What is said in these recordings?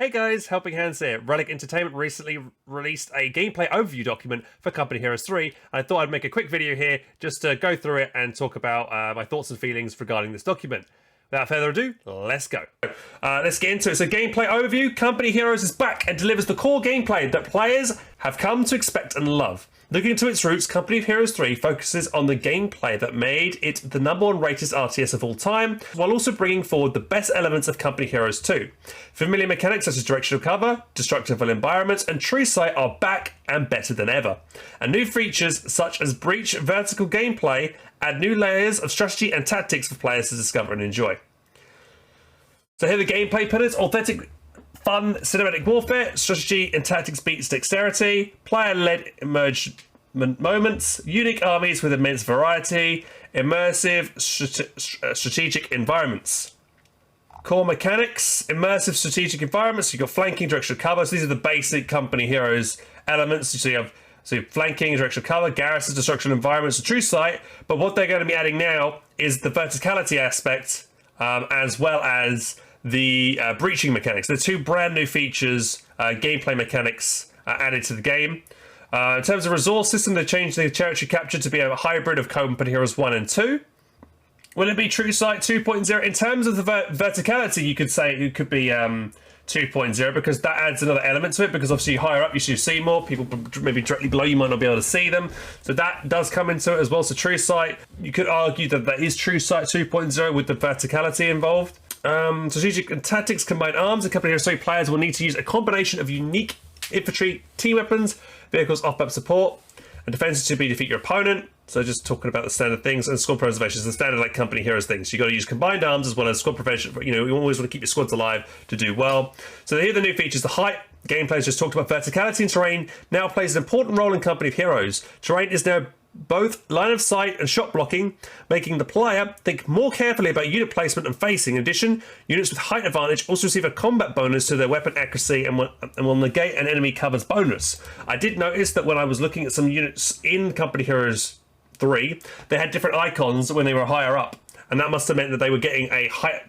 Hey guys, Helping Hands here. Relic Entertainment recently released a gameplay overview document for Company Heroes 3, and I thought I'd make a quick video here just to go through it and talk about my thoughts and feelings regarding this document. Without further ado, let's go. Let's get into it. So, gameplay overview. Company Heroes is back and delivers the core gameplay that players have come to expect and love. Looking to its roots, Company of Heroes 3 focuses on the gameplay that made it the #1 rated RTS of all time, while also bringing forward the best elements of Company Heroes 2. Familiar mechanics such as directional cover, destructible environments, and true sight are back and better than ever. And new features such as breach vertical gameplay add new layers of strategy and tactics for players to discover and enjoy. So here are the gameplay pillars: authentic, fun, cinematic warfare, strategy and tactics beats dexterity, player-led emergent moments, unique armies with immense variety, immersive strategic environments. Core mechanics: immersive strategic environments. You've got flanking, directional cover. So these are the basic Company Heroes elements. So you have flanking, directional cover, garrisons, destruction environments, and true sight. But what they're going to be adding now is the verticality aspect, as well as the breaching mechanics. They're two brand new features, gameplay mechanics added to the game. In terms of resource system, they changed the territory capture to be a hybrid of Company Heroes 1 and 2. Will it be True Sight 2.0? In terms of the verticality, you could say it could be 2.0, because that adds another element to it, because obviously higher up you should see more. People maybe directly below you might not be able to see them. So that does come into it as well. So True Sight, you could argue that that is True Sight 2.0 with the verticality involved. Strategic and tactics combine arms. And Company Heroes 3 players will need to use a combination of unique infantry, team weapons, vehicles, off-map support, and defenses to defeat your opponent. So just talking about the standard things, and squad preservation is the standard like Company Heroes things. So you've got to use combined arms as well as squad prevention. You know, you always want to keep your squads alive to do well. So here are the new features. The height gameplay is just talked about. Verticality and terrain now plays an important role in Company of Heroes. Terrain is now both line of sight and shot blocking, making the player think more carefully about unit placement and facing. In addition, units with height advantage also receive a combat bonus to their weapon accuracy and will negate an enemy cover's bonus. I did notice that when I was looking at some units in Company Heroes 3, they had different icons when they were higher up, and that must have meant that they were getting a height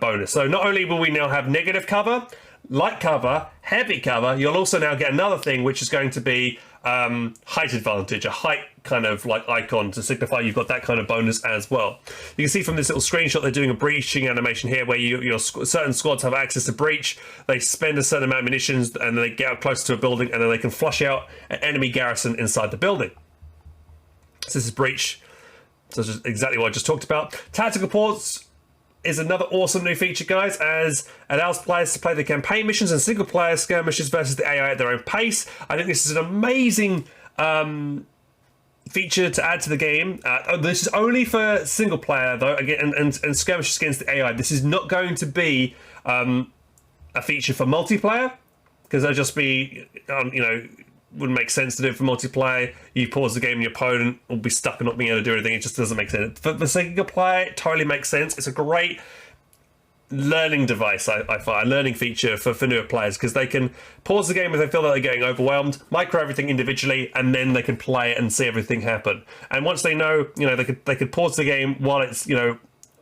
bonus. So not only will we now have negative cover, light cover, heavy cover, you'll also now get another thing, which is going to be height advantage, a height kind of like icon to signify you've got that kind of bonus as well. You can see from this little screenshot they're doing a breaching animation here, where your certain squads have access to breach. They spend a certain amount of munitions and then they get up close to a building, and then they can flush out an enemy garrison inside the building. So this is breach. So this is exactly what I just talked about. Tactical ports is another awesome new feature, guys, as it allows players to play the campaign missions and single player skirmishes versus the AI at their own pace. I think this is an amazing feature to add to the game. This is only for single player though, again, and skirmishes against the AI. This is not going to be a feature for multiplayer, because that'll just be wouldn't make sense to do it for multiplayer. You pause the game and your opponent will be stuck and not being able to do anything. It just doesn't make sense. For the single player, it totally makes sense. It's a great learning device, I find, a learning feature for newer players, because they can pause the game if they feel that they're getting overwhelmed, micro everything individually, and then they can play it and see everything happen. And once they know, they could pause the game while it's,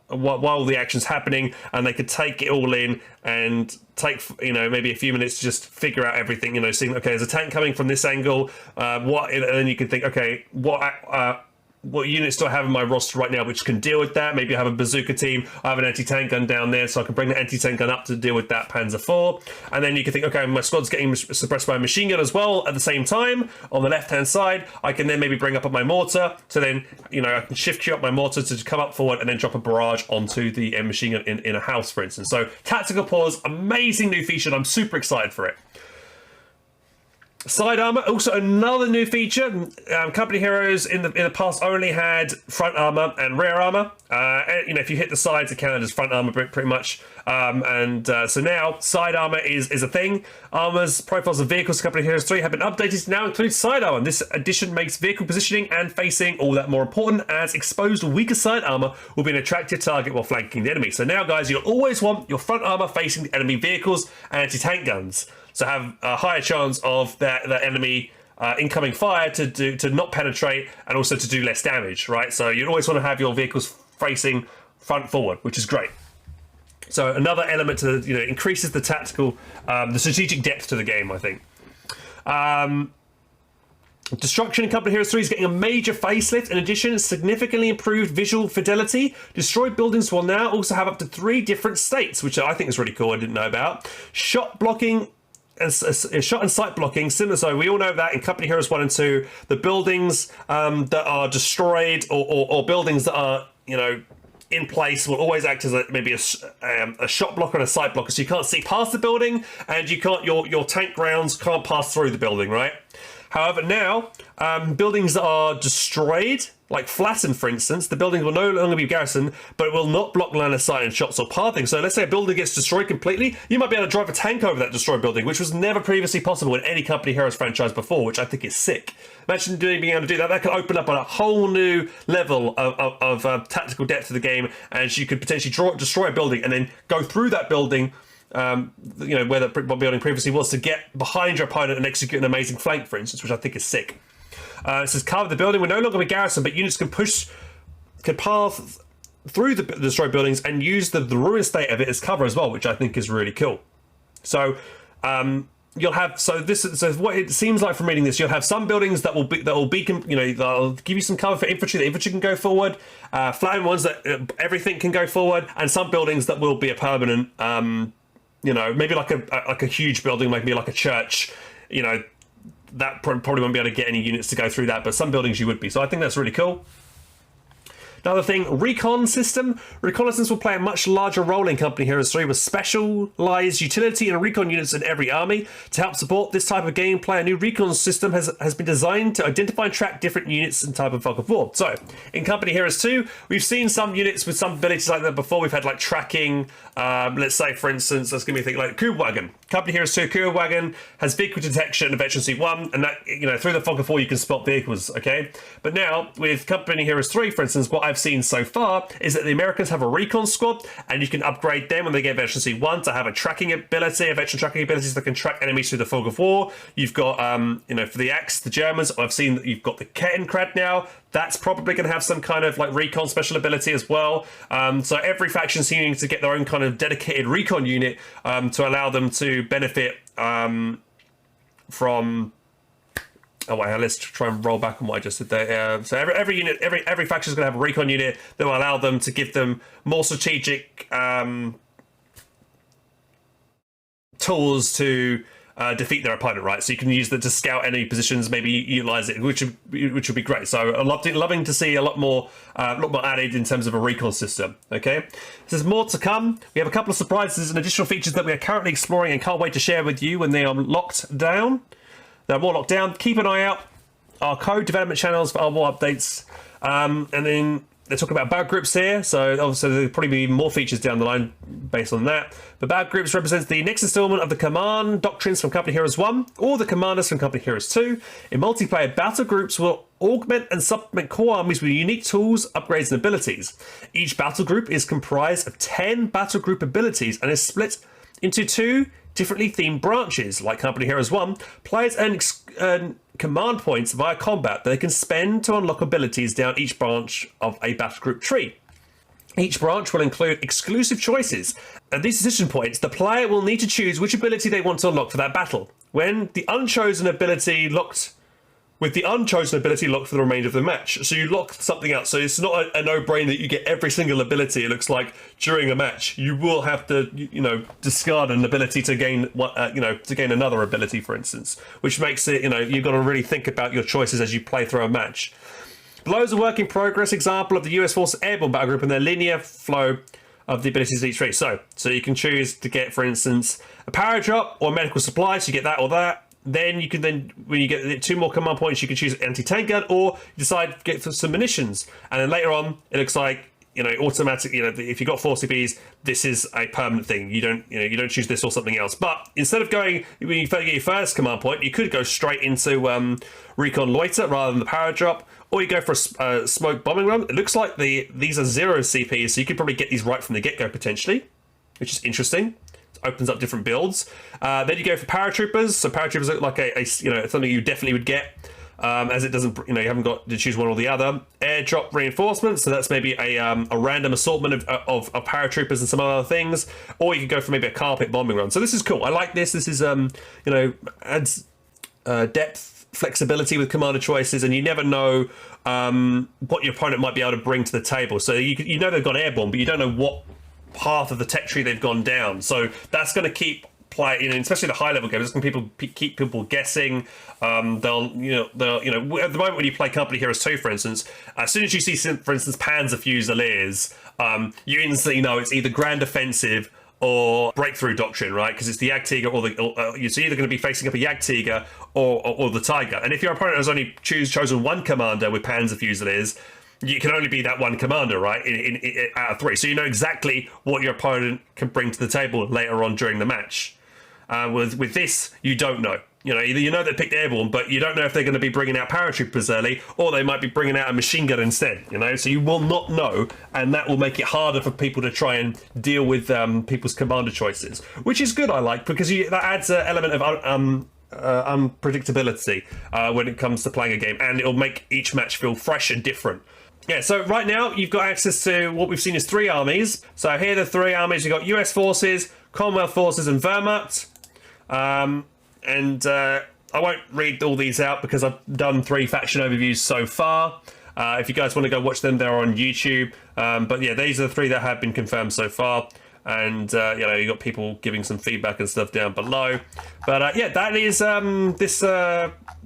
while the action's happening, and they could take it all in and take maybe a few minutes to just figure out everything, seeing, okay, there's a tank coming from this angle, and then you can think, okay, what units do I have in my roster right now which can deal with that? Maybe I have a bazooka team, I have an anti-tank gun down there, so I can bring the anti-tank gun up to deal with that Panzer IV. And then you can think, okay, my squad's getting suppressed by a machine gun as well at the same time. On the left-hand side, I can then maybe bring up my mortar, so then, I can shift queue up my mortar to come up forward and then drop a barrage onto the machine gun in a house, for instance. So tactical pause, amazing new feature, and I'm super excited for it. Side armor, also another new feature. Company Heroes in the past only had front armor and rear armor. If you hit the sides, it counted as front armor pretty much. So now side armor is a thing. Armor's profiles of vehicles in Company Heroes 3 have been updated to now include side armor. This addition makes vehicle positioning and facing all that more important, as exposed weaker side armor will be an attractive target while flanking the enemy. So now, guys, you'll always want your front armor facing the enemy vehicles and anti-tank guns, so have a higher chance of that enemy incoming fire to not penetrate, and also to do less damage, right? So you'd always want to have your vehicles facing front forward, which is great. So another element to, increases the tactical, the strategic depth to the game, I think. Destruction in Company Heroes 3 is getting a major facelift. In addition, significantly improved visual fidelity. Destroyed buildings will now also have up to 3 different states, which I think is really cool. I didn't know about. Shot blocking, shot and sight blocking. Similar, so we all know that in Company Heroes 1 and 2, the buildings that are destroyed or buildings that are, in place will always act as maybe a shot blocker and a sight blocker, so you can't see past the building, and you can't your tank rounds can't pass through the building, right? However, now buildings that are destroyed, like flattened, for instance, the building will no longer be garrisoned, but it will not block line of sight and shots or pathing. So let's say a building gets destroyed completely, you might be able to drive a tank over that destroyed building, which was never previously possible in any Company Heroes franchise before, which I think is sick. Imagine being able to do that. That could open up a whole new level of tactical depth to the game, and you could potentially destroy a building and then go through that building, where the building previously was, to get behind your opponent and execute an amazing flank, for instance, which I think is sick. It says cover the building will no longer be garrisoned, but units can pass through the destroyed buildings and use the ruined state of it as cover as well, which I think is really cool. So you'll have so what it seems like from reading this, you'll have some buildings that will be they'll give you some cover for infantry. The infantry can go forward, flattened ones that everything can go forward, and some buildings that will be a permanent. Maybe like a huge building, maybe like a church, that probably won't be able to get any units to go through that, but some buildings you would be. So I think that's really cool. Another thing, Recon System. Reconnaissance will play a much larger role in Company Heroes 3 with specialized utility and recon units in every army. To help support this type of gameplay, a new Recon System has been designed to identify and track different units and type of fog of war. So, in Company Heroes 2, we've seen some units with some abilities like that before. We've had like tracking, let's say for instance, let's give me a thing like Cube Wagon. Company Heroes 2 Cube Wagon has vehicle detection of Veterancy 1, and that, through the fog of war you can spot vehicles, okay? But now, with Company Heroes 3, for instance, what I've seen so far is that the Americans have a recon squad, and you can upgrade them when they get Veterancy 1 to have a tracking ability, a veteran tracking abilities that can track enemies through the fog of war. You've got, for the Axe, the Germans, I've seen that you've got the Kettenkrad now. That's probably going to have some kind of like recon special ability as well. So every faction seeming to get their own kind of dedicated recon unit to allow them to benefit from. Oh wait, let's try and roll back on what I just did there. So every unit, every faction is going to have a recon unit that will allow them to give them more strategic tools to defeat their opponent, right? So you can use that to scout enemy positions, maybe utilize it, which would be great. So I'm loving to see a lot more added in terms of a recon system. Okay, there's more to come. We have a couple of surprises and additional features that we are currently exploring and can't wait to share with you when they are locked down. They're more locked down. Keep an eye out our code development channels for our more updates. And then they're talking about battle groups here, so obviously there'll probably be more features down the line based on that. But battle groups represents the next installment of the command doctrines from Company Heroes 1 or the commanders from Company Heroes 2. In multiplayer, battle groups will augment and supplement core armies with unique tools, upgrades, and abilities. Each battle group is comprised of 10 battle group abilities and is split into 2 differently themed branches. Like Company Heroes 1, players earn command points via combat that they can spend to unlock abilities down each branch of a battle group tree. Each branch will include exclusive choices. At these decision points, the player will need to choose which ability they want to unlock for that battle. With the unchosen ability locked for the remainder of the match. So you lock something out. So it's not a no-brainer that you get every single ability, it looks like, during a match. You will have to, discard an ability to gain, another ability, for instance, which makes it, you've got to really think about your choices as you play through a match. Below is a work in progress example of the US Force Airborne Battle Group and their linear flow of the abilities of each tree. So you can choose to get, for instance, a power drop or medical supplies, so you get that or that. Then you can when you get 2 more command points, you can choose anti-tank gun, or you decide to get some munitions. And then later on, it looks like, automatic, if you've got 4 CPs, this is a permanent thing. You don't choose this or something else. But instead of going, when you get your first command point, you could go straight into Recon Loiter rather than the power drop, or you go for a smoke bombing run. It looks like these are 0 CPs, so you could probably get these right from the get-go potentially, which is interesting. Opens up different builds. Then you go for paratroopers. So paratroopers look like a something you definitely would get. as it doesn't, you haven't got to choose one or the other. Airdrop reinforcements, so that's maybe a random assortment of paratroopers and some other things, or you could go for maybe a carpet bombing run. So this is cool. I like this. This is adds depth, flexibility with commander choices, and you never know what your opponent might be able to bring to the table. So you know they've gone airborne, but you don't know what path of the tech tree they've gone down. So that's going to keep especially the high level games, it's going to keep people guessing. They'll at the moment when you play Company Heroes 2, for instance, as soon as you see, for instance, Panzer Fusiliers, you instantly know it's either Grand Offensive or Breakthrough Doctrine, right? Because it's the Jagdtiger or you're either going to be facing up a Jagdtiger or the Tiger. And if your opponent has only chosen one commander with Panzer Fusiliers, you can only be that one commander, right? Out of 3, so you know exactly what your opponent can bring to the table later on during the match. With this, you don't know. Either they picked airborne, but you don't know if they're going to be bringing out paratroopers early, or they might be bringing out a machine gun instead. So you will not know, and that will make it harder for people to try and deal with people's commander choices, which is good. I like, because that adds an element of unpredictability when it comes to playing a game, and it'll make each match feel fresh and different. Yeah, so right now you've got access to what we've seen as 3 armies. So here are the 3 armies. You've got US forces, Commonwealth forces, and Wehrmacht. I won't read all these out because I've done 3 faction overviews so far. If you guys want to go watch them, they're on YouTube. But yeah, these are the 3 that have been confirmed so far. And you've got people giving some feedback and stuff down below. But yeah, that is this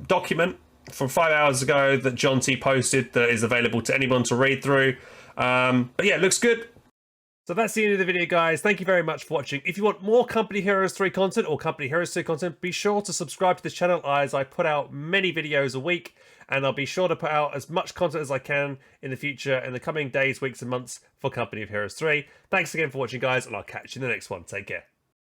document from 5 hours ago that John T posted that is available to anyone to read through. But yeah, it looks good. So that's the end of the video, guys. Thank you very much for watching. If you want more Company Heroes 3 content or Company Heroes 2 content, be sure to subscribe to this channel, as I put out many videos a week, and I'll be sure to put out as much content as I can in the future, in the coming days, weeks, and months for Company of Heroes 3. Thanks again for watching, guys, and I'll catch you in the next one. Take care.